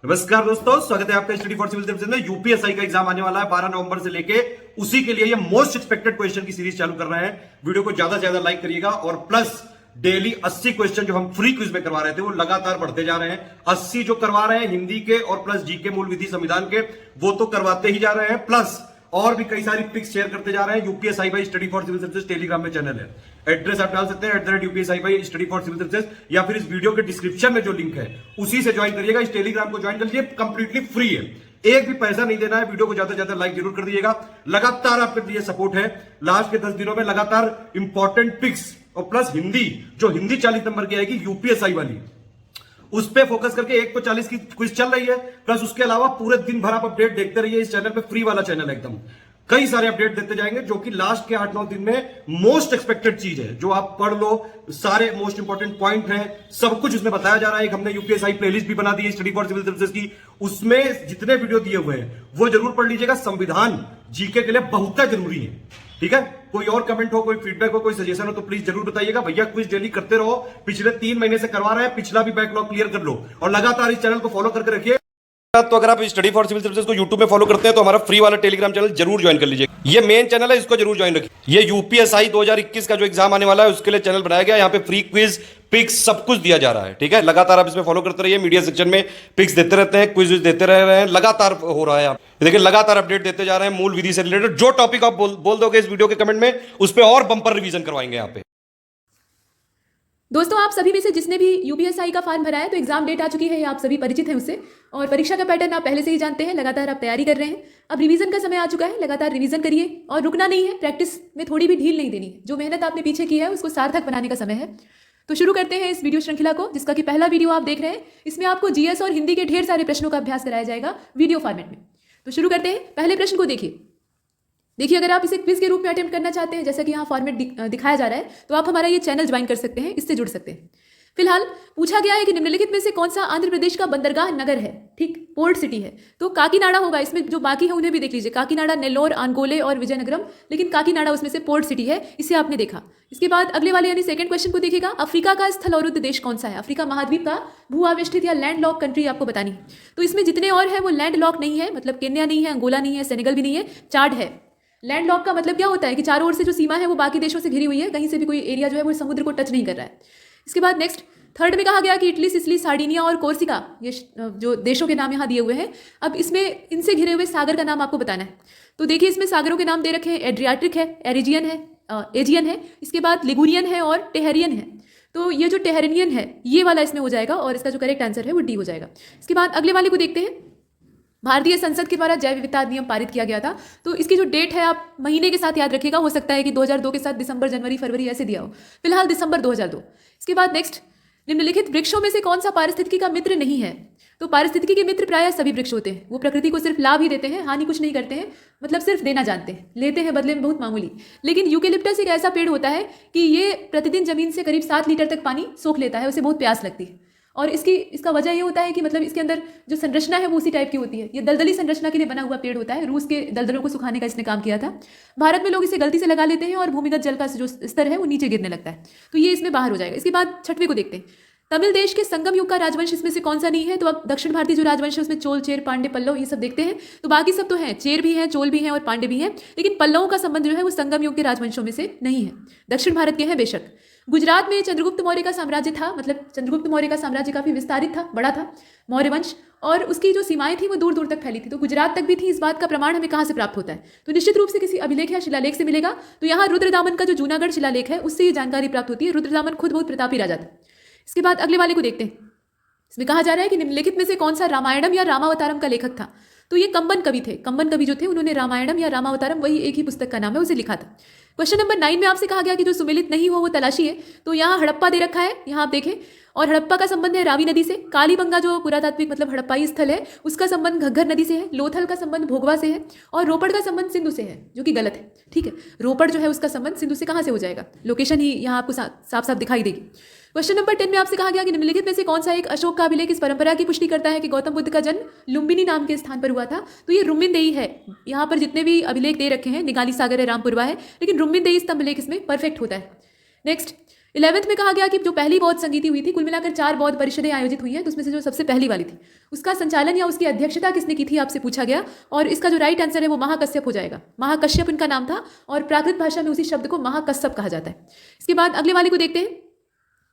नमस्कार दोस्तों, स्वागत है आपका स्टडी फॉर सिविल सर्विसेज में। यूपीएसआई का एग्जाम आने वाला है 12 नवंबर से लेके, उसी के लिए ये मोस्ट एक्सपेक्टेड क्वेश्चन की सीरीज चालू कर रहे हैं। वीडियो को ज्यादा से ज्यादा लाइक करिएगा और प्लस डेली 80 क्वेश्चन जो हम फ्री क्विज में करवा रहे थे वो लगातार बढ़ते जा रहे हैं। 80 जो करवा रहे हैं हिंदी के और प्लस जीके मूल विधि संविधान के, वो तो करवाते ही जा रहे हैं, प्लस और भी कई सारी पिक्स शेयर करते जा रहे हैं। UPSI by study for civil services Telegram में चैनल है, एड्रेस आप डाल सकते हैं @UPSI by study for civil services, या फिर इस वीडियो के डिस्क्रिप्शन में जो लिंक है उसी से ज्वाइन करिएगा। इस टेलीग्राम को ज्वाइन कर लीजिए, कंप्लीटली फ्री है, एक भी पैसा नहीं देना है। वीडियो को ज्यादा से ज्यादा लाइक जरूर कर दीजिएगा, लगातार आपके लिए सपोर्ट है। लास्ट के 10 दिनों में लगातार इंपॉर्टेंट पिक्स और प्लस हिंदी, जो हिंदी 40 नंबर की आएगी यूपीएसआई वाली, उस पे फोकस करके 1 को 40 की क्विज चल रही है। प्लस उसके अलावा पूरे दिन भर आप अपडेट देखते रहिए। इस चैनल पे फ्री वाला चैनल है एकदम, कई सारे अपडेट देते जाएंगे जो कि लास्ट के 8-9 दिन में मोस्ट एक्सपेक्टेड चीज है, जो आप पढ़ लो। सारे मोस्ट इंपॉर्टेंट पॉइंट हैं, सब कुछ उसमें बताया जा रहा है। एक हमने यूपीएसआई प्लेलिस्ट भी बना दी है स्टडी फॉर सिविल सर्विसेज की, उसमें जितने वीडियो दिए हुए हैं वो जरूर पढ़ लीजिएगा। संविधान जीके के लिए बहुत जरूरी है, ठीक है। कोई और कमेंट हो, कोई फीडबैक हो, कोई सजेशन हो तो प्लीज जरूर बताइएगा। भैया क्विज डेली करते रहो, पिछले 3 महीने से करवा रहे हैं, पिछला भी बैकलॉग क्लियर कर लो और लगातार इस चैनल को फॉलो करके रखिए। तो अगर आप स्टडी फॉर सिविल सर्विसेज को यूट्यूब में फॉलो करते हैं तो हमारा फ्री वाला टेलीग्राम चैनल जरूर ज्वाइन कर लीजिए। ये मेन चैनल है, इसको जरूर ज्वाइन रखिए। ये यूपीएसआई 2021 का जो एग्जाम आने वाला है उसके लिए चैनल बनाया गया है। यहाँ पे फ्री क्विज, पिक्स सब कुछ दिया जा रहा है, ठीक है। लगातार आप इसमें फॉलो करते रहिए। मीडिया सेक्शन में पिक्स देते रहते हैं, क्विज देते रह रहे हैं, लगातार हो रहा है। आप देखिए लगातार अपडेट देते जा रहे हैं। मूल विधि से रिलेटेड जो टॉपिक आप बोल दोगे इस वीडियो के कमेंट में, उस पर और बंपर रिवीजन करवाएंगे यहाँ पे। दोस्तों, आप सभी में से जिसने भी यूपीएसआई का फॉर्म भरा है तो एग्जाम डेट आ चुकी है, आप सभी परिचित हैं उससे, और परीक्षा का पैटर्न आप पहले से ही जानते हैं। लगातार आप तैयारी कर रहे हैं। अब रिवीजन का समय आ चुका है, लगातार रिवीजन करिए और रुकना नहीं है। प्रैक्टिस में थोड़ी भी ढील नहीं देनी। जो मेहनत आपने पीछे की है उसको सार्थक बनाने का समय है। तो शुरू करते हैं इस वीडियो श्रृंखला को, जिसका कि पहला वीडियो आप देख रहे हैं। इसमें आपको जीएस और हिंदी के ढेर सारे प्रश्नों का अभ्यास कराया जाएगा वीडियो फॉर्मेट में। तो शुरू करते हैं। पहले प्रश्न को देखिए, अगर आप इसे क्विज के रूप में अटेम्प्ट करना चाहते हैं, जैसा कि यहाँ फॉर्मेट दिखाया जा रहा है, तो आप हमारा ये चैनल ज्वाइन कर सकते हैं, इससे जुड़ सकते हैं। फिलहाल पूछा गया है कि निम्नलिखित में से कौन सा आंध्र प्रदेश का बंदरगाह नगर है, ठीक, पोर्ट सिटी है। तो काकीनाडा होगा। इसमें जो बाकी है उन्हें भी देख लीजिए, काकीनाडा, नेल्लोर, आनगोले और विजयनगरम, लेकिन काकीनाडा उसमें से पोर्ट सिटी है, इसे आपने देखा। इसके बाद अगले वाले यानी सेकंड क्वेश्चन को देखिएगा। अफ्रीका का स्थल अवरुद्ध देश कौन सा है? अफ्रीका महाद्वीप का भू आविष्ठित या लैंड लॉक कंट्री आपको बतानी। तो इसमें जितने और है वो लैंड लॉक नहीं है, मतलब केन्या नहीं है, अंगोला नहीं है, सेनेगल भी नहीं है, चाड है। लैंड लॉक का मतलब क्या होता है कि चारों ओर से जो सीमा है वो बाकी देशों से घिरी हुई है, कहीं से भी कोई एरिया जो है वो समुद्र को टच नहीं कर रहा है। इसके बाद नेक्स्ट थर्ड में कहा गया कि इटली, सिसिली, सार्डिनिया और कोर्सिका, ये जो देशों के नाम यहाँ दिए हुए हैं। अब इसमें इनसे घिरे हुए सागर का नाम आपको बताना है। तो देखिए इसमें सागरों के नाम दे रखे हैं, एड्रियाटिक है, एरिजियन है, एजियन है, इसके बाद लिगुरियन है और टेहरियन है। तो ये जो टेहरियन है ये वाला इसमें हो जाएगा और इसका जो करेक्ट आंसर है वो डी हो जाएगा। इसके बाद अगले वाले को देखते हैं। भारतीय संसद के द्वारा जैव विविधता अधिनियम पारित किया गया था। तो इसकी जो डेट है आप महीने के साथ याद रखिएगा, हो सकता है कि 2002 के साथ दिसंबर, जनवरी, फरवरी ऐसे दिया हो। फिलहाल दिसंबर 2002। इसके बाद नेक्स्ट, निम्नलिखित वृक्षों में से कौन सा पारिस्थितिकी का मित्र नहीं है? तो पारिस्थितिकी के मित्र प्रायः सभी वृक्ष होते हैं। वो प्रकृति को सिर्फ लाभ ही देते हैं, हानि कुछ नहीं करते हैं, मतलब सिर्फ देना जानते हैं, लेते हैं बदले में बहुत मामूली। लेकिन यूकेलिप्टस एक ऐसा पेड़ होता है कि ये प्रतिदिन जमीन से करीब 7 लीटर तक पानी सोख लेता है, उसे बहुत प्यास लगती है। और इसका वजह ये होता है कि मतलब इसके अंदर जो संरचना है वो उसी टाइप की होती है। ये दलदली संरचना के लिए बना हुआ पेड़ होता है। रूस के दलदलों को सुखाने का इसने काम किया था। भारत में लोग इसे गलती से लगा लेते हैं और भूमिगत जल का जो स्तर है वो नीचे गिरने लगता है, तो ये इसमें बाहर हो जाएगा। इसके बाद छठवें को देखते हैं। तमिल देश के संगम युग का राजवंश इसमें से कौन सा नहीं है? तो अब दक्षिण भारतीय जो राजवंश है उसमें चोल, चेर, पांडे, पल्लव ये सब देखते हैं। तो बाकी सब तो हैं, चेर भी हैं, चोल भी हैं और पांडे भी हैं, लेकिन पल्लवों का संबंध जो है वो संगम युग के राजवंशों में से नहीं है, दक्षिण भारत के हैं बेशक। गुजरात में चंद्रगुप्त मौर्य का साम्राज्य था, मतलब चंद्रगुप्त मौर्य का साम्राज्य काफी विस्तारित था, बड़ा था मौर्य वंश, और उसकी जो सीमाएं थी वो दूर दूर तक फैली थी। तो गुजरात तक भी थी। इस बात का प्रमाण हमें कहाँ से प्राप्त होता है? तो निश्चित रूप से किसी अभिलेख या शिलालेख से मिलेगा। तो यहाँ रुद्रदामन का जो जूनागढ़ शिलालेख है उससे ये जानकारी प्राप्त होती है। रुद्रदामन खुद बहुत प्रतापी राजा था। इसके बाद अगले वाले को देखते हैं। इसमें कहा जा रहा है कि निम्नलिखित में से कौन सा रामायणम या रामावतारम का लेखक था? तो ये कंबन कवि थे। कंबन कवि जो थे उन्होंने रामायणम या रामावतारम, वही एक ही पुस्तक का नाम है, उसे लिखा था। क्वेश्चन नंबर 9 में आपसे कहा गया कि जो सुमेलित नहीं हो वो तलाशी है। तो यहाँ हड़प्पा दे रखा है, यहाँ आप देखें, और हड़प्पा का संबंध है रावी नदी से। कालीबंगा जो पुरातात्विक मतलब हड़प्पाई स्थल है उसका संबंध घग्गर नदी से है। लोथल का संबंध भोगवा से है और रोपड़ का संबंध सिंधु से है, जो कि गलत है, ठीक है। रोपड़ जो है उसका संबंध सिंधु से कहाँ से हो जाएगा? लोकेशन ही यहाँ आपको साफ साफ दिखाई देगी। क्वेश्चन नंबर 10 में आपसे कहा गया कि निम्नलिखित में से कौन सा एक अशोक का अभिलेख इस परंपरा की पुष्टि करता है कि गौतम बुद्ध का जन्म लुम्बिनी नाम के स्थान पर हुआ था? तो ये रुम्बिनदेही है। यहाँ पर जितने भी अभिलेख दे रखे हैं, निगाली सागर है, रामपुरवा है, लेकिन रुम्बिनदेही स्तंभ लेख इसमें परफेक्ट होता है। नेक्स्ट, 11th में कहा गया कि जो पहली बौद्ध संगीति हुई थी, कुल मिलाकर 4 बौद्ध परिषदें आयोजित हुई हैं, तो उसमें से जो सबसे पहली वाली थी उसका संचालन या उसकी अध्यक्षता किसने की थी आपसे पूछा गया, और इसका जो राइट आंसर है वो महाकश्यप हो जाएगा। महाकश्यप इनका नाम था और प्राकृत भाषा में उसी शब्द को महाकश्यप कहा जाता है। इसके बाद अगले वाले को देखते हैं।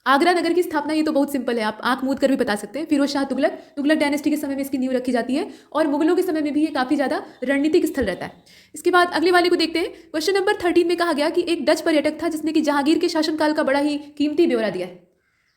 आगरा नगर की स्थापना, ये तो बहुत सिंपल है, आप आंख मूंद कर भी बता सकते हैं। फिरोज शाह तुगलक डायनेस्टी के समय में इसकी नींव रखी जाती है और मुगलों के समय में भी ये काफ़ी ज़्यादा रणनीतिक स्थल रहता है। इसके बाद अगले वाले को देखते हैं। क्वेश्चन नंबर 13 में कहा गया कि एक डच पर्यटक था जिसने कि जहांगीर के शासनकाल का बड़ा ही कीमती ब्यौरा दिया है।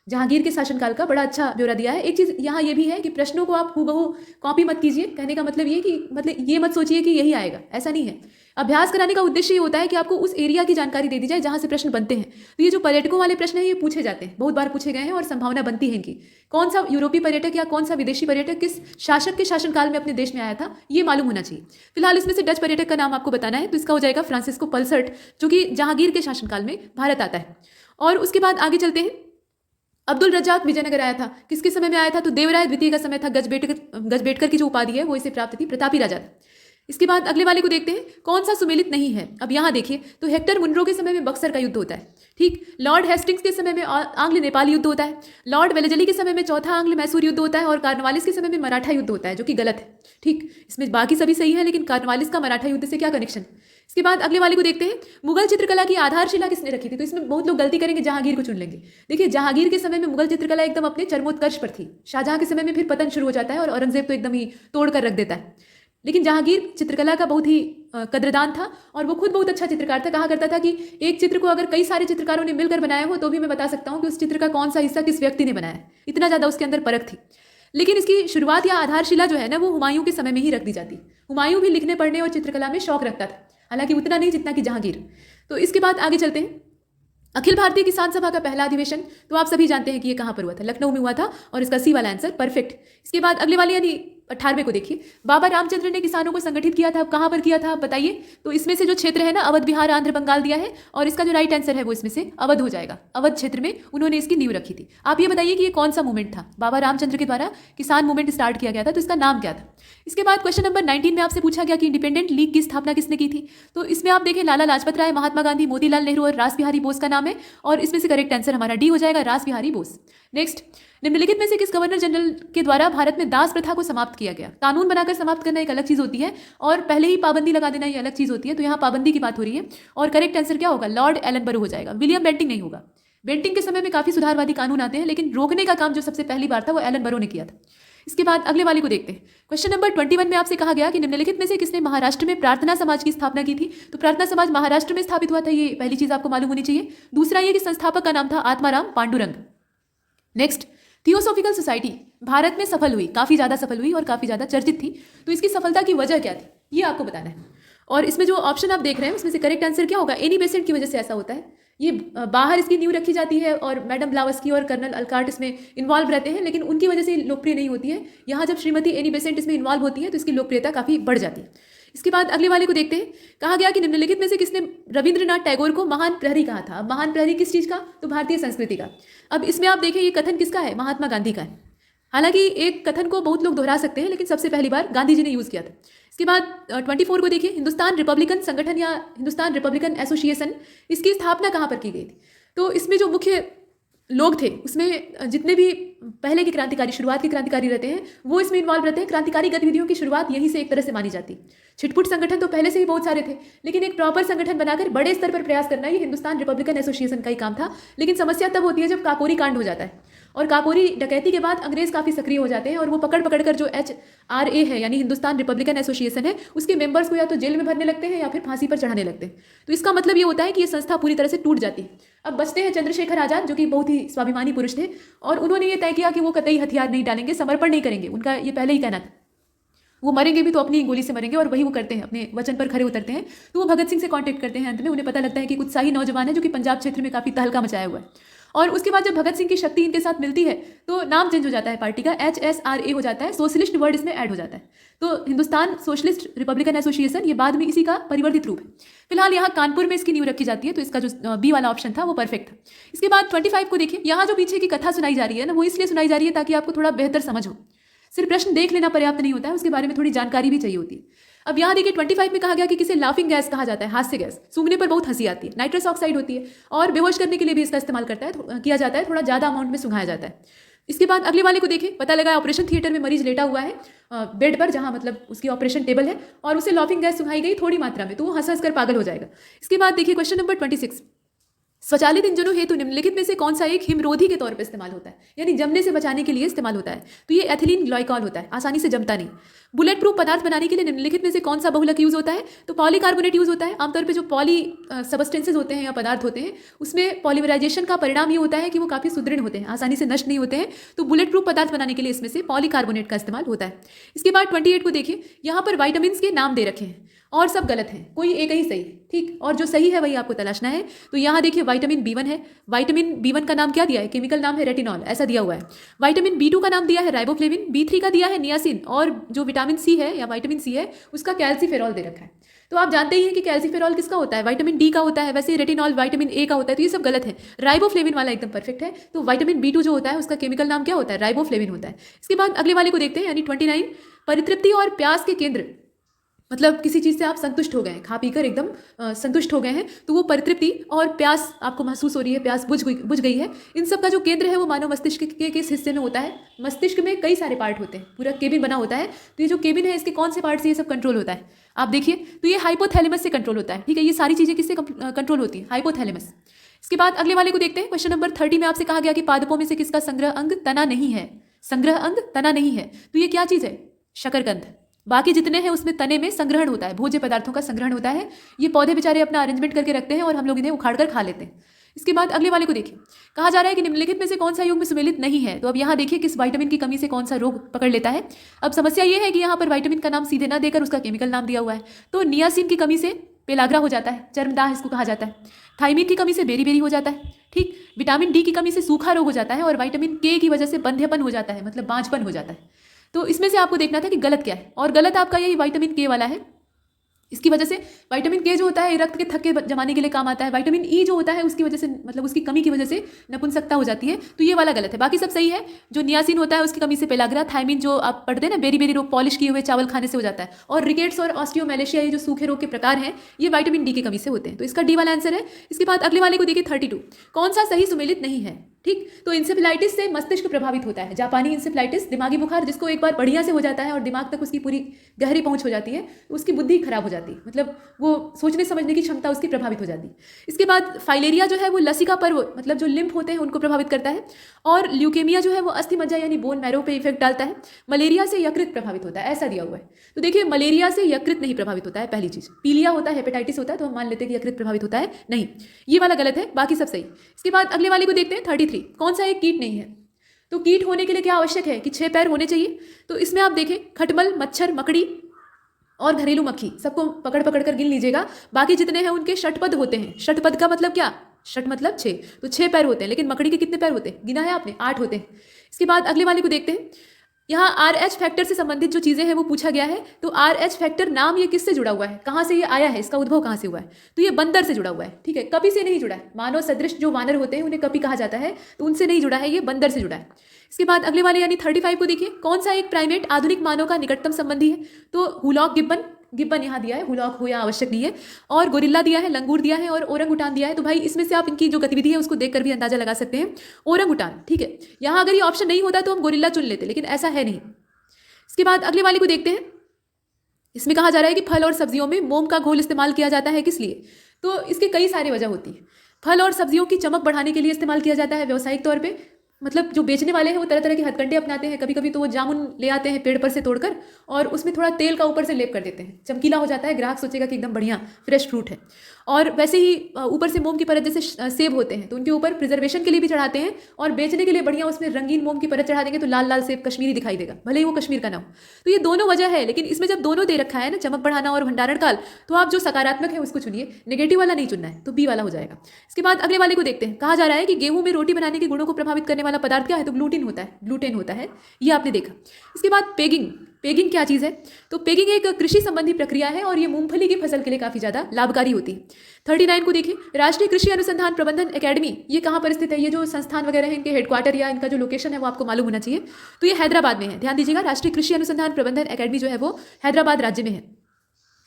जहांगीर के शासनकाल का बड़ा अच्छा ब्यौरा दिया है। एक चीज़ यहाँ ये भी है कि प्रश्नों को आप हूबहू कॉपी मत कीजिए। कहने का मतलब ये कि मतलब ये मत सोचिए कि यही आएगा, ऐसा नहीं है। अभ्यास कराने का उद्देश्य ये होता है कि आपको उस एरिया की जानकारी दे दी जाए जहाँ से प्रश्न बनते हैं। तो ये जो पर्यटकों वाले प्रश्न हैं ये पूछे जाते हैं, बहुत बार पूछे गए हैं और संभावना बनती है इनकी। कौन सा यूरोपीय पर्यटक या कौन सा विदेशी पर्यटक किस शासक के शासनकाल में अपने देश में आया था, ये मालूम होना चाहिए। फिलहाल इसमें से डच पर्यटक का नाम आपको बताना है, तो इसका हो जाएगा फ्रांसिस्को पल्सर्ट, जो कि जहांगीर के शासनकाल में भारत आता है। और उसके बाद आगे चलते हैं। अब्दुल रज्जाक विजयनगर आया था, किसके समय में आया था, तो देवराय द्वितीय का समय था। गजबेटकर की जो उपाधि है वो इसे प्राप्त थी, प्रतापी राजा था। इसके बाद अगले वाले को देखते हैं। कौन सा सुमेलित नहीं है, अब यहाँ देखिए तो हेक्टर मुनरो के समय में बक्सर का युद्ध होता है, ठीक। लॉर्ड हेस्टिंग्स के समय में आंग्ल नेपाल युद्ध होता है। लॉर्ड वेलेजली के समय में चौथा आंग्ल मैसूर युद्ध होता है और कार्नवालिस के समय में मराठा युद्ध होता है, जो कि गलत है, ठीक। इसमें बाकी सभी सही है, लेकिन कार्नवालिस का मराठा युद्ध से क्या कनेक्शन। इसके बाद अगले वाले को देखते हैं। मुगल चित्रकला की आधारशिला किसने रखी थी, तो इसमें बहुत लोग गलती करेंगे, जहांगीर को चुन लेंगे। देखिए जहांगीर के समय में मुगल चित्रकला एकदम अपने चरमोत्कर्ष पर थी। शाहजहां के समय में फिर पतन शुरू हो जाता है और औरंगजेब तो एकदम ही तोड़ कर रख देता है। लेकिन जहांगीर चित्रकला का बहुत ही कद्रदान था और वो खुद बहुत अच्छा चित्रकार था। कहा करता था कि एक चित्र को अगर कई सारे चित्रकारों ने मिलकर बनाया हो तो भी मैं बता सकता हूँ कि उस चित्र का कौन सा हिस्सा किस व्यक्ति ने बनाया है, इतना ज़्यादा उसके अंदर परख थी। लेकिन इसकी शुरुआत या आधारशिला जो है ना, वो हुमायूं के समय में ही रख दी जाती। हुमायूं भी लिखने पढ़ने और चित्रकला में शौक रखता था, हालांकि उतना नहीं जितना कि जहांगीर। तो इसके बाद आगे चलते हैं। अखिल भारतीय किसान सभा का पहला अधिवेशन, तो आप सभी जानते हैं कि ये कहाँ पर हुआ था, लखनऊ में हुआ था और इसका सी वाला आंसर परफेक्ट। इसके बाद अगले वाले यानी 18वें को देखिए। बाबा रामचंद्र ने किसानों को संगठित किया था, कहाँ पर किया था बताइए। तो इसमें से जो क्षेत्र है ना, अवध, बिहार, आंध्र, बंगाल दिया है और इसका जो राइट आंसर है वो इसमें से अवध हो जाएगा। अवध क्षेत्र में उन्होंने इसकी नींव रखी थी। आप ये बताइए कि ये कौन सा मूवमेंट था, बाबा रामचंद्र के द्वारा किसान मूवमेंट स्टार्ट किया गया था, तो इसका नाम क्या था। इसके बाद क्वेश्चन नंबर 19 में आपसे पूछा गया कि इंडिपेंडेंट लीग की स्थापना किसने की थी। तो इसमें आप देखें लाला लाजपत राय, महात्मा गांधी, मोतीलाल नेहरू और रास बिहारी बोस का नाम है और इसमें से करेक्ट आंसर हमारा डी हो जाएगा, रास बिहारी बोस। नेक्स्ट, निम्नलिखित में से किस गवर्नर जनरल के द्वारा भारत में दास प्रथा को समाप्त किया गया। कानून बनाकर समाप्त करना एक अलग चीज होती है और पहले ही पाबंदी लगा देना ये अलग चीज होती है। तो यहाँ पाबंदी की बात हो रही है और करेक्ट आंसर क्या होगा, लॉर्ड एलनबरो हो जाएगा, विलियम बेंटिंग नहीं होगा। बेंटिंग के समय में काफी सुधारवादी कानून आते हैं, लेकिन रोकने का काम जो सबसे पहली बार था वो एलनबरो ने किया था। इसके बाद अगले वाले को देखते हैं। क्वेश्चन नंबर 21 में आपसे कहा गया कि निम्नलिखित में से किसने महाराष्ट्र में प्रार्थना समाज की स्थापना की थी। तो प्रार्थना समाज महाराष्ट्र में स्थापित हुआ था, ये पहली चीज आपको मालूम होनी चाहिए। दूसरा ये कि संस्थापक का नाम था Atmaram Pandurang. Next, theosophical society Bharat में सफल हुई, काफ़ी ज़्यादा सफल हुई और काफ़ी ज़्यादा चर्चित थी। तो इसकी सफलता की वजह क्या थी, ये आपको बताना है। और इसमें जो ऑप्शन आप देख रहे हैं उसमें से करेक्ट आंसर क्या होगा, एनी बेसेंट की वजह से ऐसा होता है। ये बाहर इसकी नींव रखी जाती है और मैडम ब्लावस्की और कर्नल अलकार्ट इसमें इन्वॉल्व रहते हैं, लेकिन उनकी वजह से लोकप्रिय नहीं होती है। यहाँ जब श्रीमती एनी बेसेंट इसमें इन्वॉल्व होती है तो इसकी लोकप्रियता काफ़ी बढ़ जाती है। इसके बाद अगले वाले को देखते हैं। कहा गया कि निम्नलिखित में से किसने रविंद्रनाथ टैगोर को महान प्रहरी कहा था। महान प्रहरी किस चीज़ का, तो भारतीय संस्कृति का। अब इसमें आप देखें ये कथन किसका है, महात्मा गांधी का है। हालांकि एक कथन को बहुत लोग दोहरा सकते हैं, लेकिन सबसे पहली बार गांधी जी ने यूज़ किया था। इसके बाद 24 को देखिए। हिंदुस्तान रिपब्लिकन संगठन या हिंदुस्तान रिपब्लिकन एसोसिएशन, इसकी स्थापना कहाँ पर की गई थी। तो इसमें जो मुख्य लोग थे उसमें जितने भी पहले के क्रांतिकारी, शुरुआत के क्रांतिकारी रहते हैं वो इसमें इन्वॉल्व रहते हैं। क्रांतिकारी गतिविधियों की शुरुआत यहीं से एक तरह से मानी जाती है। छिटपुट संगठन तो पहले से ही बहुत सारे थे, लेकिन एक प्रॉपर संगठन बनाकर बड़े स्तर पर प्रयास करना ये हिंदुस्तान रिपब्लिकन एसोसिएशन का ही काम था। लेकिन समस्या तब होती है जब काकोरी कांड हो जाता है और काकोरी डकैती के बाद अंग्रेज काफ़ी सक्रिय हो जाते हैं और वो पकड़ कर जो HRA है यानी हिंदुस्तान रिपब्लिकन एसोसिएशन है उसके मेंबर्स को या तो जेल में भरने लगते हैं या फिर फांसी पर चढ़ाने लगते हैं। तो इसका मतलब ये होता है कि ये संस्था पूरी तरह से टूट जाती है। अब बचते हैं चंद्रशेखर आजाद, जो कि बहुत ही स्वाभिमानी पुरुष थे और उन्होंने ये तय किया कि वो कतई हथियार नहीं डालेंगे, समर्पण नहीं करेंगे। उनका ये पहले ही कहना था, वो मरेंगे भी तो अपनी गोली से मरेंगे और वही वो करते हैं, अपने वचन पर खरे उतरते हैं। तो वो भगत सिंह से कांटेक्ट करते हैं। अंत में उन्हें पता लगता है कि कुछ शाही नौजवान है जो कि पंजाब क्षेत्र में काफ़ी तहलका मचाया हुआ है। और उसके बाद जब भगत सिंह की शक्ति इनके साथ मिलती है तो नाम चेंज हो जाता है पार्टी का, HSRA हो जाता है, सोशलिस्ट वर्ड इसमें ऐड हो जाता है। तो हिंदुस्तान सोशलिस्ट रिपब्लिकन एसोसिएशन ये बाद में इसी का परिवर्तित रूप है। फिलहाल यहाँ कानपुर में इसकी नींव रखी जाती है, तो इसका जो बी वाला ऑप्शन था वो परफेक्ट था। इसके बाद 25 को देखिए। यहाँ जो पीछे की कथा सुनाई जा रही है ना, वो इसलिए सुनाई जा रही है ताकि आपको थोड़ा बेहतर समझ हो। सिर्फ प्रश्न देख लेना पर्याप्त नहीं होता है, उसके बारे में थोड़ी जानकारी भी चाहिए होती है। अब यहाँ देखिए 25 में कहा गया कि किसे लाफिंग गैस कहा जाता है, हास्य गैस, सूंघने पर बहुत हंसी आती है, नाइट्रस ऑक्साइड होती है और बेहोश करने के लिए भी इसका इस्तेमाल किया जाता है, थोड़ा ज़्यादा अमाउंट में सुंघाया जाता है। इसके बाद अगले वाले को देखें, पता लगा ऑपरेशन थिएटर में मरीज लेटा हुआ है बेड पर, जहाँ मतलब उसकी ऑपरेशन टेबल है, और उसे लाफिंग गैस सुंघाई गई थोड़ी मात्रा में, तो वो हंस हंस कर पागल हो जाएगा। इसके बाद देखिए क्वेश्चन नंबर 26, स्वचालित इंजनों हेतु निम्नलिखित में से कौन सा एक हिमरोधी के तौर पर इस्तेमाल होता है, यानी जमने से बचाने के लिए इस्तेमाल होता है, तो ये एथिलीन ग्लाइकॉल होता है, आसानी से जमता नहीं। बुलेट प्रूफ पदार्थ बनाने के लिए निम्नलिखित में से कौन सा बहुलक यूज होता है, तो पॉलीकार्बोनेट यूज होता है। आमतौर पे जो पॉली सबस्टेंसेज होते हैं या पदार्थ होते हैं, उसमें पॉलीमराइजेशन का परिणाम ये होता है कि वो काफ़ी सुदृढ़ होते हैं, आसानी से नष्ट नहीं होते हैं, तो बुलेट प्रूफ पदार्थ बनाने के लिए इसमें से पॉलीकार्बोनेट का इस्तेमाल होता है। इसके बाद 28 को देखिए, यहाँ पर वाइटामिन के नाम दे रखे हैं और सब गलत हैं, कोई एक ही सही है, ठीक, और जो सही है वही आपको तलाशना है। तो यहाँ देखिए विटामिन B1 है, विटामिन B1 का नाम क्या दिया है, केमिकल नाम है रेटिनॉल, ऐसा दिया हुआ है। विटामिन B2 का नाम दिया है राइबोफ्लेविन, B3 का दिया है नियासिन, और जो विटामिन C है या विटामिन C है उसका कैल्सीफेरॉल दे रखा है। तो आप जानते ही हैं कि कैल्सीफेरॉल किसका होता है, विटामिन D का होता है, वैसे रेटिनॉल विटामिन A का होता है, तो ये सब गलत है। राइबोफ्लेविन वाला एकदम परफेक्ट है। तो विटामिन B2 जो होता है उसका केमिकल नाम क्या होता है, राइबोफ्लेविन होता है। इसके बाद अगले वाले को देखते हैं, यानी 29, परितृप्ति और प्यास के केंद्र, मतलब किसी चीज़ से आप संतुष्ट हो गए हैं, खा पीकर एकदम संतुष्ट हो गए हैं, तो वो परितृप्ति और प्यास आपको महसूस हो रही है, प्यास बुझ गई है, इन सब का जो केंद्र है वो मानव मस्तिष्क के किस हिस्से में होता है। मस्तिष्क में कई सारे पार्ट होते हैं, पूरा केबिन बना होता है, तो ये जो केबिन है इसके कौन से पार्ट से ये सब कंट्रोल होता है, आप देखिए, तो ये हाइपोथैलेमस से कंट्रोल होता है, ठीक है। ये सारी चीज़ें किससे कंट्रोल होती है, हाइपोथैलेमस। इसके बाद अगले वाले को देखते हैं, क्वेश्चन नंबर 30 में आपसे कहा गया कि पादपों में से किसका संग्रह अंग तना नहीं है, संग्रह अंग तना नहीं है, तो ये क्या चीज़ है, शकरकंद। बाकी जितने हैं उसमें तने में संग्रहण होता है, भोज्य पदार्थों का संग्रहण होता है। ये पौधे बेचारे अपना अरेंजमेंट करके रखते हैं और हम लोग इन्हें उखाड़ कर खा लेते हैं। इसके बाद अगले वाले को देखिए, कहा जा रहा है कि निम्नलिखित में से कौन सा योग में सुमेलित नहीं है, तो अब यहाँ देखिए किस विटामिन की कमी से कौन सा रोग पकड़ लेता है। अब समस्या ये है कि यहाँ पर विटामिन का नाम सीधे ना देकर उसका केमिकल नाम दिया हुआ है, तो नियासिन की कमी से पेलाग्रा हो जाता है, चर्मदाह इसको कहा जाता है। थाइमिन की कमी से बेरी हो जाता है, ठीक। विटामिन D की कमी से सूखा रोग हो जाता है, और विटामिन K की वजह से बंध्यपन हो जाता है, मतलब बांझपन हो जाता है। तो इसमें से आपको देखना था कि गलत क्या है, और गलत आपका यही विटामिन K वाला है। इसकी वजह से विटामिन K जो होता है रक्त के थक्के जमाने के लिए काम आता है। विटामिन E जो होता है उसकी वजह से, मतलब उसकी कमी की वजह से नपुंसकता हो जाती है, तो ये वाला गलत है, बाकी सब सही है। जो नियासिन होता है उसकी कमी से पेलाग्रा, थाइमिन जो आप पढ़ते हैं ना बेरी रोग, पॉलिश किए हुए चावल खाने से हो जाता है, और रिकेट्स और ऑस्टियोमैलेशिया ये जो सूखे रोग के प्रकार हैं ये विटामिन D की कमी से होते हैं, तो इसका D वाला आंसर है। इसके बाद अगले वाले को देखिए 32, कौन सा सही सुमेलित नहीं है, ठीक। तो इंसेफेलाइटिस से मस्तिष्क प्रभावित होता है, जापानी इंसेफेलाइटिस, दिमागी बुखार, जिसको एक बार बढ़िया से हो जाता है और दिमाग तक उसकी पूरी गहरी पहुंच हो जाती है, उसकी बुद्धि खराब हो जाती है, मतलब वो सोचने समझने की क्षमता उसकी प्रभावित हो जाती है। इसके बाद फाइलेरिया जो है वो लसिका पर्व, मतलब जो लिम्फ होते हैं उनको प्रभावित करता है, और ल्यूकेमिया जो है वो अस्थि मज्जा यानी बोन मैरो पे इफेक्ट डालता है। मलेरिया से यकृत प्रभावित होता है, ऐसा दिया हुआ है। तो देखिए मलेरिया से यकृत नहीं प्रभावित होता है, पहली चीज। पीलिया होता है, हेपेटाइटिस होता है, तो हम मान लेते हैं कि यकृत प्रभावित होता है, नहीं, ये वाला गलत है, बाकी सब सही। इसके बाद अगले वाले को देखते हैं 33, कौन सा एक कीट नहीं है, तो कीट होने के लिए क्या आवश्यक है कि 6 पैर होने चाहिए। तो इसमें आप देखें खटमल, मच्छर, मकड़ी और घरेलू मक्खी, सबको पकड़ कर गिन लीजिएगा। बाकी जितने हैं उनके षटपद होते हैं। षटपद का मतलब क्या, षट मतलब 6, तो 6 पैर होते हैं, लेकिन मकड़ी के कितने पैर होते हैं, गिना है आपने, 8 होते हैं। इसके बाद अगले वाले को देखते हैं, यहाँ RH फैक्टर से संबंधित जो चीज़ें हैं वो पूछा गया है। तो RH फैक्टर नाम ये किससे जुड़ा हुआ है, कहाँ से ये आया है, इसका उद्भव कहाँ से हुआ है, तो ये बंदर से जुड़ा हुआ है, ठीक है। कपि से नहीं जुड़ा है, मानव सदृश जो वानर होते हैं उन्हें कपि कहा जाता है, तो उनसे नहीं जुड़ा है, ये बंदर से जुड़ा है। इसके बाद अगले वाले यानी 35 को देखिए, कौन सा एक प्राइमेट आधुनिक मानव का निकटतम संबंधी है, तो हुलॉक गिब्बन यहाँ दिया है, हुलॉक हो या आवश्यक नहीं है, और गोरिल्ला दिया है, लंगूर दिया है, और ओरंगुटान दिया है। तो भाई इसमें से आप इनकी जो गतिविधि है उसको देखकर भी अंदाजा लगा सकते हैं, ओरंगुटान, ठीक है। यहाँ अगर ये ऑप्शन नहीं होता तो हम गोरिल्ला चुन लेते, लेकिन ऐसा है नहीं। इसके बाद अगले वाले को देखते हैं, इसमें कहा जा रहा है कि फल और सब्जियों में मोम का घोल इस्तेमाल किया जाता है, किस लिए, तो इसके कई सारी वजह होती है। फल और सब्जियों की चमक बढ़ाने के लिए इस्तेमाल किया जाता है व्यावसायिक तौर पे, मतलब जो बेचने वाले हैं वो तरह तरह के हथकंडे अपनाते हैं। कभी कभी तो वो जामुन ले आते हैं पेड़ पर से तोड़कर, और उसमें थोड़ा तेल का ऊपर से लेप कर देते हैं, चमकीला हो जाता है, ग्राहक सोचेगा कि एकदम बढ़िया फ्रेश फ्रूट है। और वैसे ही ऊपर से मोम की परत, जैसे सेब होते हैं तो उनके ऊपर प्रिजर्वेशन के लिए भी चढ़ाते हैं, और बेचने के लिए बढ़िया उसमें रंगीन मोम की परत चढ़ा देंगे तो लाल लाल सेब कश्मीरी दिखाई देगा, भले ही वो कश्मीर का ना हो। तो ये दोनों वजह है, लेकिन इसमें जब दोनों दे रखा है ना, चमक बढ़ाना और भंडारण काल, तो आप जो सकारात्मक है उसको चुनिए, नेगेटिव वाला नहीं चुनना है, तो बी वाला हो जाएगा। इसके बाद अगले वाले को देखते हैं, कहा जा रहा है कि गेहूं में रोटी बनाने के गुणों को प्रभावित करने वाला पदार्थ क्या है, तो ग्लूटेन होता है, ये आपने देखा। इसके बाद पेगिंग क्या चीज़ है, तो पेगिंग एक कृषि संबंधी प्रक्रिया है, और ये मूंगफली की फसल के लिए काफ़ी ज़्यादा लाभकारी होती है। 39 को देखिए, राष्ट्रीय कृषि अनुसंधान प्रबंधन एकेडमी, ये कहाँ पर स्थित है, ये जो संस्थान वगैरह है इनके हेडक्वार्टर या इनका जो लोकेशन है वो आपको मालूम होना चाहिए, तो ये हैदराबाद में है, ध्यान दीजिएगा। राष्ट्रीय कृषि अनुसंधान प्रबंधन एकेडमी जो है वो हैदराबाद राज्य में है।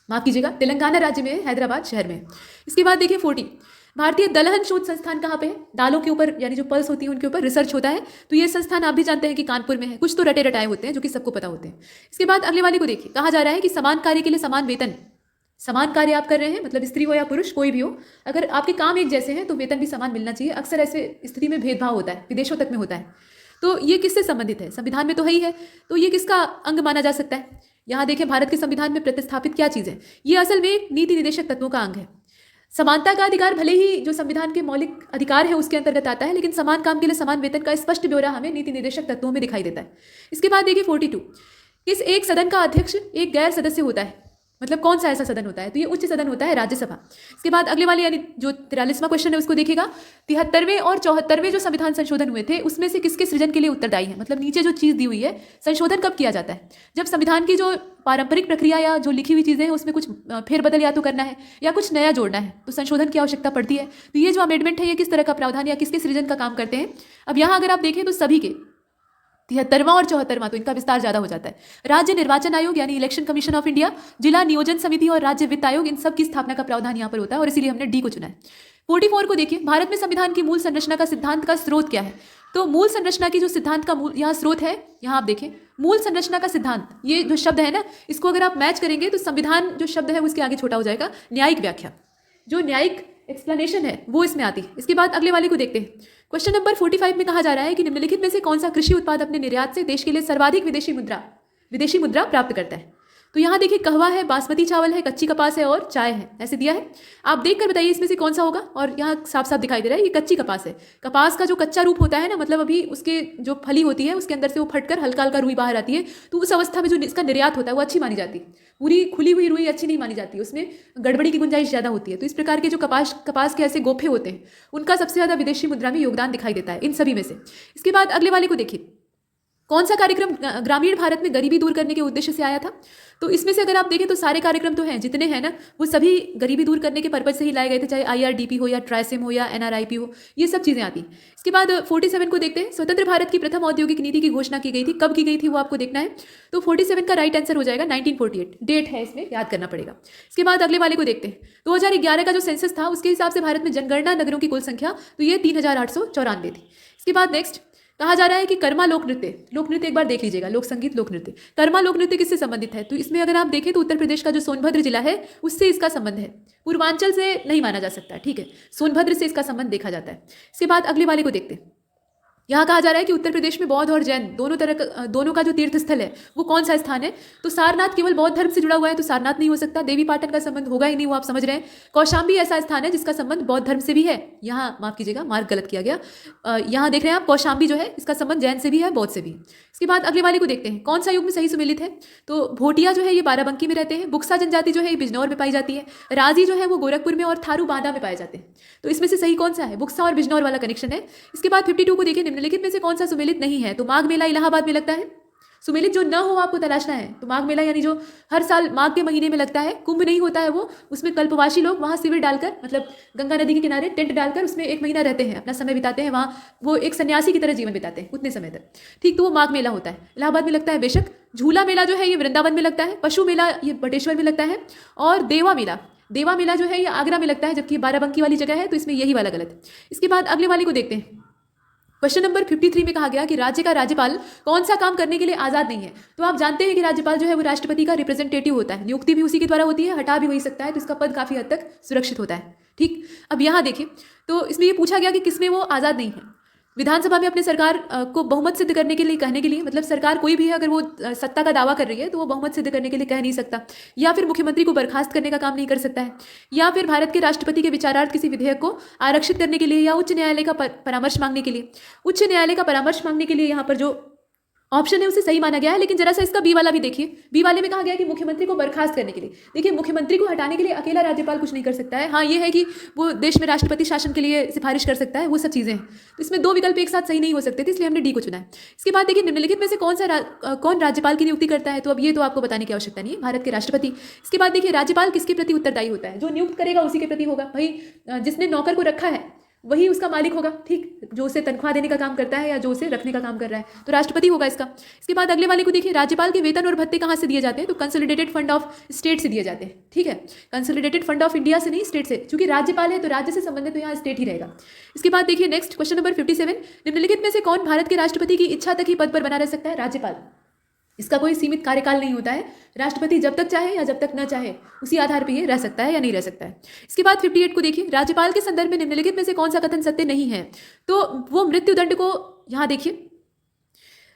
माफ कीजिएगा, तेलंगाना राज्य में है, हैदराबाद शहर में है। इसके बाद देखिए 40, भारतीय दलहन शोध संस्थान कहाँ पे है? दालों के ऊपर यानी जो पल्स होती है उनके ऊपर रिसर्च होता है। तो ये संस्थान आप भी जानते हैं कि कानपुर में है। कुछ तो रटे रटाए होते हैं जो कि सबको पता होते हैं। इसके बाद अगले वाले को देखिए, कहा जा रहा है कि समान कार्य के लिए समान वेतन। समान कार्य आप कर रहे हैं, मतलब स्त्री हो या पुरुष कोई भी हो, अगर आपके काम एक जैसे हैं तो वेतन भी समान मिलना चाहिए। अक्सर ऐसे स्थिति में भेदभाव होता है, विदेशों तक में होता है। तो ये किससे संबंधित है? संविधान में तो है ही है, तो ये किसका अंग माना जा सकता है? यहाँ देखें, भारत के संविधान में प्रतिस्थापित क्या चीज़ है? ये असल में एक नीति निर्देशक तत्वों का अंग है। समानता का अधिकार भले ही जो संविधान के मौलिक अधिकार है उसके अंतर्गत आता है, लेकिन समान काम के लिए समान वेतन का स्पष्ट ब्यौरा हमें नीति निर्देशक तत्वों में दिखाई देता है। इसके बाद देखिए 42, इस एक सदन का अध्यक्ष एक गैर सदस्य होता है। मतलब कौन सा ऐसा सदन होता है? तो ये उच्च सदन होता है, राज्यसभा। इसके बाद अगले वाले यानी जो 43वां क्वेश्चन है उसको देखिएगा, 73वें और 74वें जो संविधान संशोधन हुए थे उसमें से किसके सृजन के लिए उत्तरदायी है? मतलब नीचे जो चीज़ दी हुई है, संशोधन कब किया जाता है? जब संविधान की जो पारंपरिक प्रक्रिया या जो लिखी हुई चीज़ें हैं उसमें कुछ फेरबदल या तो करना है या कुछ नया जोड़ना है, तो संशोधन की आवश्यकता पड़ती है। तो ये जो अमेंडमेंट है ये किस तरह का प्रावधान या किसके सृजन का काम करते हैं? अब यहाँ अगर आप देखें तो सभी के 73वां और 74वां, तो इनका विस्तार ज्यादा हो जाता है। राज्य निर्वाचन आयोग यानी इलेक्शन कमीशन ऑफ इंडिया, जिला नियोजन समिति और राज्य वित्त आयोग, इन सब की स्थापना का प्रावधान यहाँ पर होता है और इसीलिए हमने डी को चुना है। 44 को देखिए, भारत में संविधान की मूल संरचना का सिद्धांत का स्रोत क्या है? तो मूल संरचना की जो सिद्धांत का मूल यहाँ स्रोत है, यहाँ आप देखें मूल संरचना का सिद्धांत, ये जो शब्द है ना, इसको अगर आप मैच करेंगे तो संविधान जो शब्द है उसके आगे छोटा हो जाएगा, न्यायिक व्याख्या, जो न्यायिक एक्सप्लेनेशन है वो इसमें आती है। इसके बाद अगले वाले को देखते हैं। क्वेश्चन नंबर 45 में कहा जा रहा है कि निम्नलिखित में से कौन सा कृषि उत्पाद अपने निर्यात से देश के लिए सर्वाधिक विदेशी मुद्रा प्राप्त करता है? तो यहाँ देखिए, कहवा है, बासमती चावल है, कच्ची कपास है और चाय है, ऐसे दिया है। आप देखकर बताइए इसमें से कौन सा होगा। और यहाँ साफ साफ दिखाई दे रहा है ये कच्ची कपास है। कपास का जो कच्चा रूप होता है ना, मतलब अभी उसके जो फली होती है उसके अंदर से वो फटकर हल्का हल्का रुई बाहर आती है, तो उस अवस्था में जो इसका निर्यात होता है वो अच्छी मानी जाती है। पूरी खुली हुई रुई अच्छी नहीं मानी जाती, उसमें गड़बड़ी की गुंजाइश ज़्यादा होती है। तो इस प्रकार के जो कपास के ऐसे गोफे होते हैं उनका सबसे ज़्यादा विदेशी मुद्रा में योगदान दिखाई देता है इन सभी में से। इसके बाद अगले वाले को देखिए, कौन सा कार्यक्रम ग्रामीण भारत में गरीबी दूर करने के उद्देश्य से आया था? तो इसमें से अगर आप देखें तो सारे कार्यक्रम तो हैं, जितने हैं ना वो सभी गरीबी दूर करने के पर्पज से ही लाए गए थे, चाहे IRDP हो या ट्राइसिम हो या NRIP हो, ये सब चीज़ें आती हैं। इसके बाद 47 को देखते हैं। स्वतंत्र भारत की प्रथम औद्योगिक नीति की घोषणा की गई थी, कब की गई थी वो आपको देखना है। तो 47 का राइट आंसर हो जाएगा 1948, डेट है इसमें, याद करना पड़ेगा। इसके बाद अगले वाले को देखते हैं। 2011 का जो सेंसस था उसके हिसाब से भारत में जनगणना नगरों की कुल संख्या तो ये 3894 थी। इसके बाद नेक्स्ट कहा जा रहा है कि कर्मा लोक नृत्य एक बार देख लीजिएगा, लोक संगीत लोक नृत्य, कर्मा लोक नृत्य किससे संबंधित है? तो इसमें अगर आप देखें तो उत्तर प्रदेश का जो सोनभद्र जिला है उससे इसका संबंध है, पूर्वांचल से नहीं माना जा सकता, ठीक है, सोनभद्र से इसका संबंध देखा जाता है। इसके बाद अगले वाले को देखते हैं। यहाँ कहा जा रहा है कि उत्तर प्रदेश में बौद्ध और जैन दोनों का जो तीर्थ स्थल है वो कौन सा स्थान है? तो सारनाथ केवल बौद्ध धर्म से जुड़ा हुआ है तो सारनाथ नहीं हो सकता। देवी पाटन का संबंध होगा ही नहीं, वो आप समझ रहे हैं। कौशाम्बी ऐसा स्थान है जिसका संबंध बौद्ध धर्म से भी है। यहाँ माफ कीजिएगा, मार्क गलत किया गया। यहाँ देख रहे हैं आप, कौशाम्बी जो है इसका संबंध जैन से भी है, बौद्ध से भी। इसके बाद अगले वाले को देखते हैं, कौन सा युग में सही सुमेलित है? तो भोटिया जो है ये बाराबंकी में रहते हैं, बुक्सा जनजाति जो है ये बिजनौर में पाई जाती है, राजी जो है वो गोरखपुर में और थारू बांदा में पाए जाते हैं। तो इसमें से सही कौन सा है? बुक्सा और बिजनौर वाला कनेक्शन है। इसके बाद 52 को देखिए, निम्नलिखित में से कौन सा सुमेलित नहीं है? तो माघ मेला इलाहाबाद में लगता है। सुमेलित जो न हो आपको तलाशना है। तो माघ मेला यानी जो हर साल माघ के महीने में लगता है, कुंभ नहीं होता है वो, उसमें कल्पवासी लोग वहाँ शिविर डालकर, मतलब गंगा नदी के किनारे टेंट डालकर उसमें 1 महीना रहते हैं, अपना समय बिताते हैं वहाँ, वो एक सन्यासी की तरह जीवन बिताते हैं उतने समय तक, ठीक। तो वो माघ मेला होता है, इलाहाबाद में लगता है बेशक। झूला मेला जो है ये वृंदावन में लगता है, पशु मेला ये बटेश्वर में लगता है, और देवा मेला जो है ये आगरा में लगता है, जबकि बाराबंकी वाली जगह है तो इसमें यही वाला गलत है। इसके बाद अगले वाले को देखते हैं। क्वेश्चन नंबर 53 में कहा गया कि राज्य का राज्यपाल कौन सा काम करने के लिए आज़ाद नहीं है? तो आप जानते हैं कि राज्यपाल जो है वो राष्ट्रपति का रिप्रेजेंटेटिव होता है, नियुक्ति भी उसी के द्वारा होती है, हटा भी वही सकता है, तो इसका पद काफ़ी हद तक सुरक्षित होता है, ठीक। अब यहाँ देखिए, तो इसमें ये पूछा गया कि किसमें वो आज़ाद नहीं है। विधानसभा में अपने सरकार को बहुमत सिद्ध करने के लिए, कहने के लिए, मतलब सरकार कोई भी है अगर वो सत्ता का दावा कर रही है तो वो बहुमत सिद्ध करने के लिए कह नहीं सकता, या फिर मुख्यमंत्री को बर्खास्त करने का काम नहीं कर सकता है, या फिर भारत के राष्ट्रपति के विचारार्थ किसी विधेयक को आरक्षित करने के लिए, या उच्च न्यायालय का परामर्श मांगने के लिए। उच्च न्यायालय का परामर्श मांगने के लिए यहाँ पर जो ऑप्शन है उसे सही माना गया है, लेकिन जरा सा इसका बी वाला भी देखिए। बी वाले में कहा गया कि मुख्यमंत्री को बर्खास्त करने के लिए। देखिए, मुख्यमंत्री को हटाने के लिए अकेला राज्यपाल कुछ नहीं कर सकता है। हाँ, ये है कि वो देश में राष्ट्रपति शासन के लिए सिफारिश कर सकता है, वो सब चीज़ें हैं। तो इसमें 2 विकल्प एक साथ सही नहीं हो सकते थे, इसलिए हमने डी को चुना है। इसके बाद देखिए, निम्नलिखित में से कौन राज्यपाल की नियुक्ति करता है? तो अब ये तो आपको बताने की आवश्यकता नहीं है, भारत के राष्ट्रपति। इसके बाद देखिए, राज्यपाल किसके प्रति उत्तरदायी होता है? जो नियुक्त करेगा उसी के प्रति होगा। भाई, जिसने नौकर को रखा है वही उसका मालिक होगा, ठीक, जो उसे तनख्वाह देने का काम करता है या जो उसे रखने का काम कर रहा है, तो राष्ट्रपति होगा इसका। इसके बाद अगले वाले को देखिए, राज्यपाल के वेतन और भत्ते कहाँ से दिए जाते हैं, तो कंसोलिडेटेड फंड ऑफ स्टेट से दिए जाते हैं, ठीक है, कंसोलिडेटेड फंड ऑफ इंडिया से नहीं, स्टेट से, क्योंकि राज्यपाल है तो राज्य से संबंधित तो यहाँ स्टेट ही रहेगा। इसके बाद देखिए नेक्स्ट क्वेश्चन नंबर 57, निम्नलिखित में से कौन भारत के राष्ट्रपति की इच्छा तक ही पद पर बना रह सकता है, राज्यपाल। इसका कोई सीमित कार्यकाल नहीं होता है, राष्ट्रपति जब तक चाहे या जब तक न चाहे उसी आधार पर ये रह सकता है या नहीं रह सकता है। इसके बाद 58 को देखिए, राज्यपाल के संदर्भ में निम्नलिखित में से कौन सा कथन सत्य नहीं है, तो वो मृत्युदंड को, यहाँ देखिए,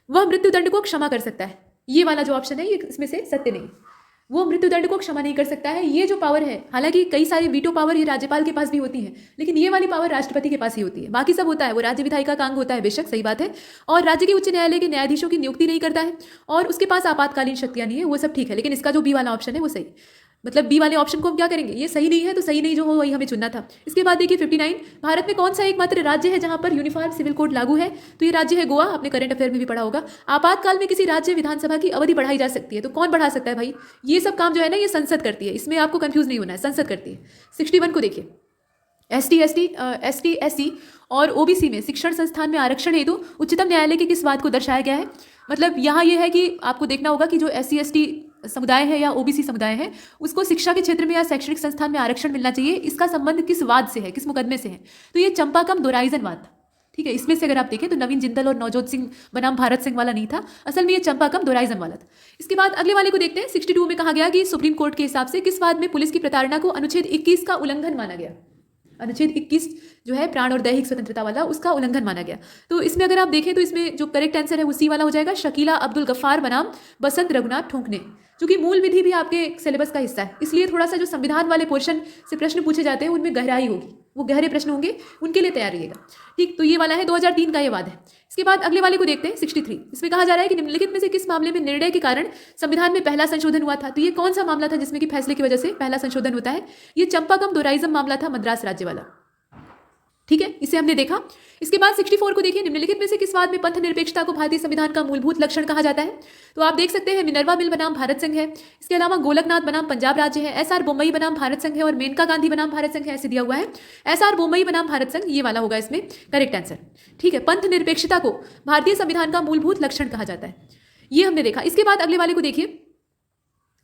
वह मृत्युदंड को क्षमा कर सकता है, ये वाला जो ऑप्शन है ये इसमें से सत्य नहीं, वो मृत्युदंड को क्षमा नहीं कर सकता है। ये जो पावर है, हालांकि कई सारी वीटो पावर ये राज्यपाल के पास भी होती है, लेकिन ये वाली पावर राष्ट्रपति के पास ही होती है, बाकी सब होता है वो राज्य विधायिका का अंग होता है, बेशक सही बात है, और राज्य के उच्च न्यायालय के न्यायाधीशों की नियुक्ति नहीं करता है, और उसके पास आपातकालीन शक्तियां नहीं है, वो सब ठीक है। लेकिन इसका जो बी वाला ऑप्शन है वो सही, मतलब बी वाले ऑप्शन को हम क्या करेंगे, ये सही नहीं है तो सही नहीं जो हो वही हमें चुनना था। इसके बाद देखिए 59, भारत में कौन सा एकमात्र राज्य है जहां पर यूनिफॉर्म सिविल कोड लागू है, तो ये राज्य है गोवा, आपने करंट अफेयर में भी पढ़ा होगा। आपातकाल में किसी राज्य विधानसभा की अवधि बढ़ाई जा सकती है, तो कौन बढ़ा सकता है भाई, ये सब काम जो है ना ये संसद करती है, इसमें आपको कंफ्यूज नहीं होना है, संसद करती है। 61 को देखिए, ST, और OBC में शिक्षण संस्थान में आरक्षण हेतु उच्चतम न्यायालय के किस बात को दर्शाया गया है, मतलब यहाँ ये है कि आपको देखना होगा कि जो SC/ST समुदाय है या OBC समुदाय है उसको शिक्षा के क्षेत्र में या शैक्षणिक संस्थान में आरक्षण मिलना चाहिए, इसका संबंध किस वाद से है, किस मुकदमे से है, तो ये चंपाकम दोराइजन वाद, ठीक है। इसमें से अगर आप देखें तो नवीन जिंदल और नवजोत सिंह बनाम भारत सिंह वाला नहीं था, असल में ये चंपाकम दोराइजन वाला था। इसके बाद अगले वाले को देखते हैं, 62 में कहा गया कि सुप्रीम कोर्ट के हिसाब से किस वाद में पुलिस की प्रताड़ना को अनुच्छेद 21 का उल्लंघन माना गया, अनुच्छेद 21 जो है प्राण और दैहिक स्वतंत्रता वाला, उसका उल्लंघन माना गया। तो इसमें अगर आप देखें तो इसमें जो करेक्ट आंसर है वो सी वाला हो जाएगा, शकीला अब्दुल गफ्फार बनाम बसंत रघुनाथ ठोंकने, क्योंकि मूल विधि भी आपके सिलेबस का हिस्सा है, इसलिए थोड़ा सा जो संविधान वाले पोर्शन से प्रश्न पूछे जाते हैं उनमें गहराई होगी, वो गहरे प्रश्न होंगे, उनके लिए तैयार रहिएगा, ठीक। तो ये वाला है 2003 का ये वाद है। इसके बाद अगले वाले को देखते हैं 63, इसमें कहा जा रहा है कि निम्नलिखित में से किस मामले में निर्णय के कारण संविधान में पहला संशोधन हुआ था, तो ये कौन सा मामला था जिसमें कि फैसले की वजह से पहला संशोधन होता है, ये चंपाकम दोराइजम मामला था, मद्रास राज्य वाला, ठीक है, इसे हमने देखा। इसके बाद 64 को देखिए, निम्नलिखित में से किस वाद में पंथ निरपेक्षता को भारतीय संविधान का मूलभूत लक्षण कहा जाता है, तो आप देख सकते हैं मिनर्वा मिल बनाम भारत संघ है, इसके अलावा गोलकनाथ बनाम पंजाब राज्य है, SR बोम्मई बनाम भारत संघ है, और मेनका गांधी बनाम भारत संघ है, ऐसे दिया हुआ है। SR बोम्मई बनाम भारत संघ ये वाला होगा इसमें करेक्ट आंसर, ठीक है। पंथ निरपेक्षता को भारतीय संविधान का मूलभूत लक्षण कहा जाता है, ये हमने देखा। इसके बाद अगले वाले को देखिए,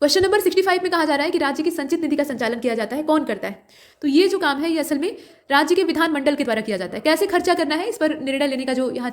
क्वेश्चन नंबर 65 में कहा जा रहा है कि राज्य की संचित निधि का संचालन किया जाता है, कौन करता है, तो ये जो काम है ये असल में राज्य के विधानमंडल के द्वारा किया जाता है, कैसे खर्चा करना है इस पर निर्णय लेने का जो यहाँ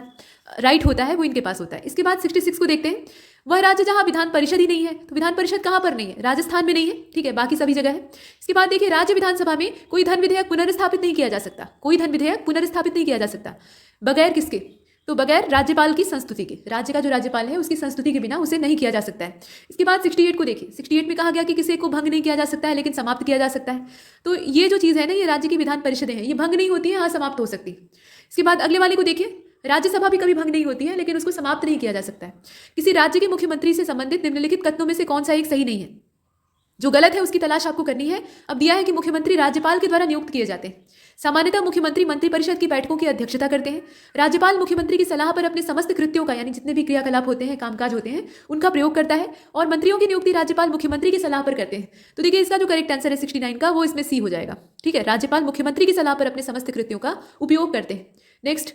राइट होता है वो इनके पास होता है। इसके बाद 66 को देखते हैं, वह राज्य जहां विधान परिषद ही नहीं है, तो विधान परिषद कहां पर नहीं है, राजस्थान में नहीं है, ठीक है, बाकी सभी जगह है। इसके बाद देखिए, राज्य विधानसभा में कोई धन विधेयक पुनर्स्थापित नहीं किया जा सकता, कोई धन विधेयक पुनर्स्थापित नहीं किया जा सकता, बगैर किसके, तो बगैर राज्यपाल की संस्तुति के, राज्य का जो राज्यपाल है उसकी संस्तुति के बिना उसे नहीं किया जा सकता है। इसके बाद 68 को देखिए, 68 में कहा गया कि किसी को भंग नहीं किया जा सकता है लेकिन समाप्त किया जा सकता है, तो ये जो चीज़ है ना ये राज्य की विधान परिषदें हैं, ये भंग नहीं होती है, हाँ समाप्त हो सकती है। इसके बाद अगले वाले को देखिए, राज्यसभा भी कभी भंग नहीं होती है लेकिन उसको समाप्त नहीं किया जा सकता है। किसी राज्य के मुख्यमंत्री से संबंधित निम्नलिखित कथनों में से कौन सा एक सही नहीं है, जो गलत है उसकी तलाश आपको करनी है। अब दिया है कि मुख्यमंत्री राज्यपाल के द्वारा नियुक्त किए जाते हैं, सामान्यतः मुख्यमंत्री मंत्रिपरिषद की बैठकों की अध्यक्षता करते हैं, राज्यपाल मुख्यमंत्री की सलाह पर अपने समस्त कृत्यों का, यानी जितने भी क्रियाकलाप होते हैं, कामकाज होते हैं, उनका प्रयोग करता है, और मंत्रियों की नियुक्ति राज्यपाल मुख्यमंत्री की सलाह पर करते हैं। तो देखिए इसका जो करेक्ट आंसर है 69 का, वो इसमें सी हो जाएगा, ठीक है, राज्यपाल मुख्यमंत्री की सलाह पर अपने समस्त कृत्यों का उपयोग करते हैं। नेक्स्ट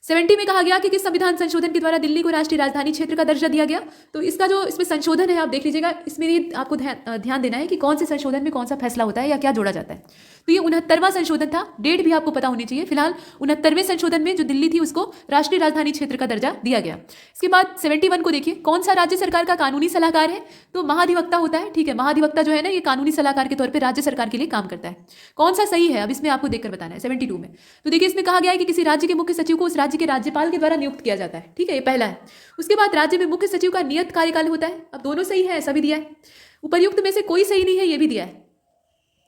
70 में कहा गया कि किस संविधान संशोधन के द्वारा दिल्ली को राष्ट्रीय राजधानी क्षेत्र का दर्जा दिया गया, तो इसका जो इसमें संशोधन है आप देख लीजिएगा, इसमें ये आपको ध्यान देना है कि कौन से संशोधन में कौन सा फैसला होता है या क्या जोड़ा जाता है। तो ये 69वां संशोधन था, डेट भी आपको पता होनी चाहिए। फिलहाल 69वें संशोधन में जो दिल्ली थी उसको राष्ट्रीय राजधानी क्षेत्र का दर्जा दिया गया। इसके बाद 71 को देखिए, कौन सा राज्य सरकार का कानूनी सलाहकार है, तो महाधिवक्ता होता है, ठीक है, महाधिवक्ता जो है ना ये कानूनी सलाहकार के तौर पर राज्य सरकार के लिए काम करता है। कौन सा सही है अब इसमें आपको देखकर बताना है। 72 में तो देखिए इसमें कहा गया है कि किसी राज्य के मुख्य सचिव को उस राज्य के राज्यपाल के द्वारा नियुक्त किया जाता है, ठीक है, ये पहला है। उसके बाद राज्य में मुख्य सचिव का नियत कार्यकाल होता है, अब दोनों सही है, ऐसा भी दिया है। उपर्युक्त में से कोई सही नहीं है, ये भी दिया है,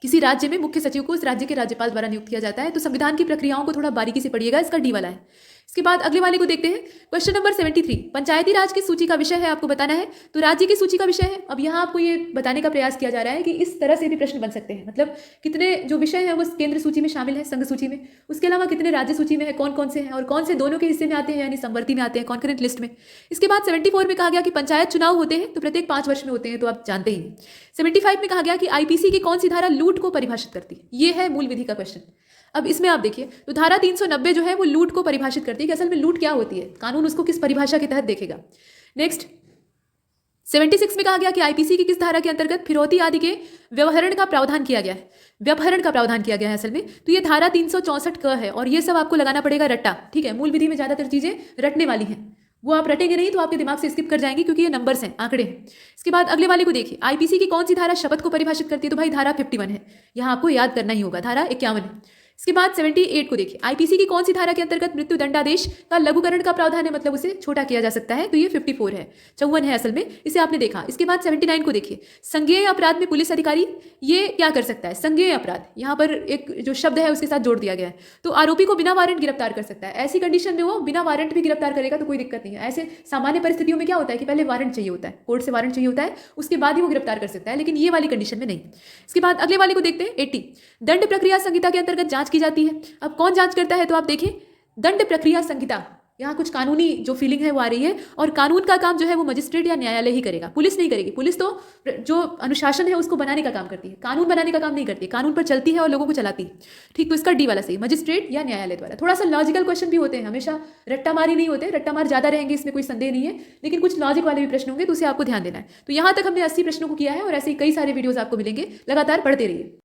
किसी राज्य में मुख्य सचिव को उस राज्य के राज्यपाल द्वारा नियुक्त किया जाता है। तो संविधान की प्रक्रियाओं को थोड़ा बारीकी से पढ़िएगा, इसका डी वाला है। इसके बाद अगले वाले को देखते हैं, क्वेश्चन नंबर 73, पंचायती राज की सूची का विषय है, आपको बताना है, तो राज्य की सूची का विषय है। अब यहाँ आपको ये बताने का प्रयास किया जा रहा है कि इस तरह से भी प्रश्न बन सकते हैं, मतलब कितने जो विषय है वो केंद्र सूची में शामिल है, संघ सूची में, उसके अलावा कितने राज्य सूची में है, कौन कौन से हैं और कौन से दोनों के हिस्से में आते हैं, यानी समवर्ती में आते हैं, कॉन्करेंट लिस्ट में। इसके बाद 74 में कहा गया कि पंचायत चुनाव होते हैं तो प्रत्येक 5 वर्ष में होते हैं, तो आप जानते ही हैं। 75 में कहा गया कि आईपीसी की कौन सी धारा लूट को परिभाषित करती है, ये है मूल विधि का क्वेश्चन। अब इसमें आप देखिए तो धारा 390 जो है वो लूट को परिभाषित करती है कि असल में लूट क्या होती है, कानून उसको किस परिभाषा के तहत देखेगा। नेक्स्ट 76 में कहा गया कि आईपीसी की किस धारा के अंतर्गत फिरौती आदि के व्यवहरण का प्रावधान किया गया है, व्यवहरण का प्रावधान किया गया है असल में, तो ये धारा 364 क है और ये सब आपको लगाना पड़ेगा रट्टा, ठीक है। मूल विधि में ज्यादातर चीजें रटने वाली हैं, वो आप रटेंगे नहीं तो आपके दिमाग से स्किप कर जाएंगे क्योंकि ये नंबर्स हैं, आंकड़े हैं। इसके बाद अगले वाले को देखिए, आईपीसी की कौन सी धारा शपथ को परिभाषित करती है, तो भाई धारा 51 है, यहाँ आपको याद करना ही होगा, धारा 51 है। इसके बाद 78 को देखिए, आईपीसी की कौन सी धारा के अंतर्गत मृत्यु दंडादेश का लघुकरण का प्रावधान है, मतलब उसे छोटा किया जा सकता है, तो ये 54 है, 54 है असल में, इसे आपने देखा। इसके बाद 79 को देखिए, संज्ञेय अपराध में पुलिस अधिकारी ये क्या कर सकता है, संज्ञेय अपराध, यहाँ पर एक जो शब्द है उसके साथ जोड़ दिया गया है, तो आरोपी को बिना वारंट गिरफ्तार कर सकता है। ऐसी कंडीशन में वो बिना वारंट भी गिरफ्तार करेगा तो कोई दिक्कत नहीं है। ऐसे सामान्य परिस्थितियों में क्या होता है कि पहले वारंट चाहिए होता है, कोर्ट से वारंट चाहिए होता है, उसके बाद ही वो गिरफ्तार कर सकता है, लेकिन ये वाली कंडीशन में नहीं। इसके बाद अगले वाले को देखते हैं 80, दंड प्रक्रिया संहिता के अंतर्गत जांच की जाती है। अब कौन जांच करता है, तो आप देखें दंड प्रक्रिया संहिता, यहाँ कुछ कानूनी जो फीलिंग है वो आ रही है, और कानून का काम जो है वो मजिस्ट्रेट या न्यायालय ही करेगा, पुलिस नहीं करेगी। पुलिस तो जो अनुशासन है उसको बनाने का काम करती है, कानून बनाने का काम नहीं करती, कानून पर चलती है और लोगों को चलाती है, ठीक। तो इसका डी वाला सही, मजिस्ट्रेट या न्यायालय द्वारा। थोड़ा सा लॉजिकल क्वेश्चन भी होते हैं, हमेशा रट्टामारी नहीं होते, रट्टामार ज्यादा रहेंगे इसमें कोई संदेह नहीं है, लेकिन कुछ लॉजिक वाले भी प्रश्न होंगे तो उसे आपको ध्यान देना है। तो यहाँ तक हमने 80 प्रश्नों को किया है और ऐसे ही कई सारे वीडियोज आपको मिलेंगे, लगातार पढ़ते रहिए।